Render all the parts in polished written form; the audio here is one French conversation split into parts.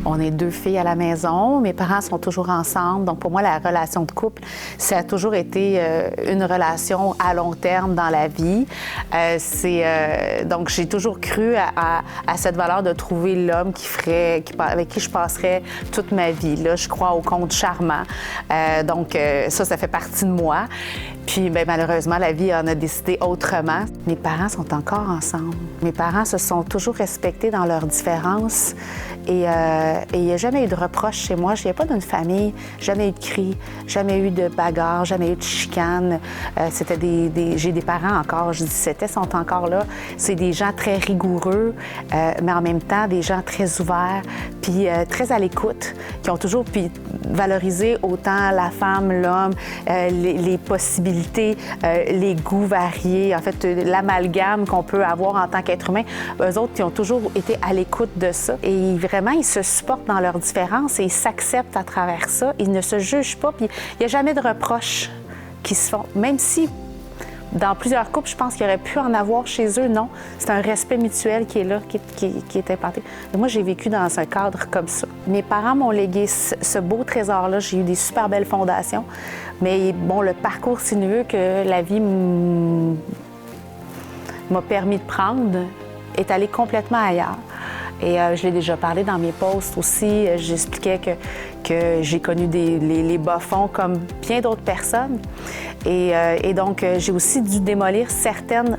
On est 2 filles à la maison. Mes parents sont toujours ensemble. Donc, pour moi, la relation de couple, ça a toujours été une relation à long terme dans la vie. Donc, j'ai toujours cru à cette valeur de trouver l'homme avec qui je passerais toute ma vie. Là, je crois au conte charmant. Donc, ça fait partie de moi. Puis, bien, malheureusement, la vie en a décidé autrement. Mes parents sont encore ensemble. Mes parents se sont toujours respectés dans leurs différences. Et il n'y a jamais eu de reproches chez moi. Je viens pas d'une famille, jamais eu de cris, jamais eu de bagarre, jamais eu de chicane. J'ai des parents encore, je dis c'était, sont encore là. C'est des gens très rigoureux, mais en même temps, des gens très ouverts, puis très à l'écoute, qui ont toujours valorisé autant la femme, l'homme, les possibilités, les goûts variés, en fait, l'amalgame qu'on peut avoir en tant qu'être humain. Eux autres, qui ont toujours été à l'écoute de ça. Et vraiment, ils se supportent dans leurs différences et ils s'acceptent à travers ça. Ils ne se jugent pas, puis il n'y a jamais de reproches qui se font. Même si, dans plusieurs couples, je pense qu'il aurait pu en avoir chez eux, non. C'est un respect mutuel qui est là, qui est implanté. Et moi, j'ai vécu dans un cadre comme ça. Mes parents m'ont légué ce beau trésor-là. J'ai eu des super belles fondations. Mais bon, le parcours sinueux que la vie m'a permis de prendre est allé complètement ailleurs. Et je l'ai déjà parlé dans mes posts aussi. J'expliquais que j'ai connu les bas-fonds comme bien d'autres personnes. Et donc, j'ai aussi dû démolir certaines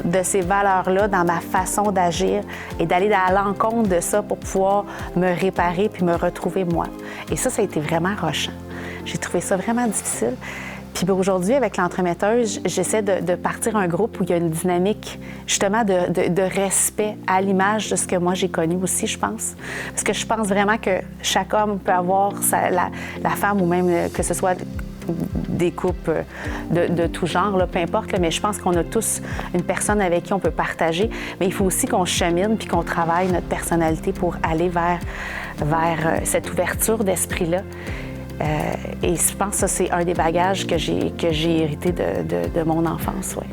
de ces valeurs-là dans ma façon d'agir et d'aller à l'encontre de ça pour pouvoir me réparer puis me retrouver moi. Et ça a été vraiment rochant. J'ai trouvé ça vraiment difficile. Puis aujourd'hui, avec l'entremetteuse, j'essaie de partir un groupe où il y a une dynamique, justement, de respect à l'image de ce que moi j'ai connu aussi, je pense. Parce que je pense vraiment que chaque homme peut avoir la femme, ou même que ce soit des couples de tout genre, là, peu importe, là, mais je pense qu'on a tous une personne avec qui on peut partager. Mais il faut aussi qu'on chemine puis qu'on travaille notre personnalité pour aller vers cette ouverture d'esprit-là. Et je pense que ça, c'est un des bagages que j'ai hérité de mon enfance, ouais.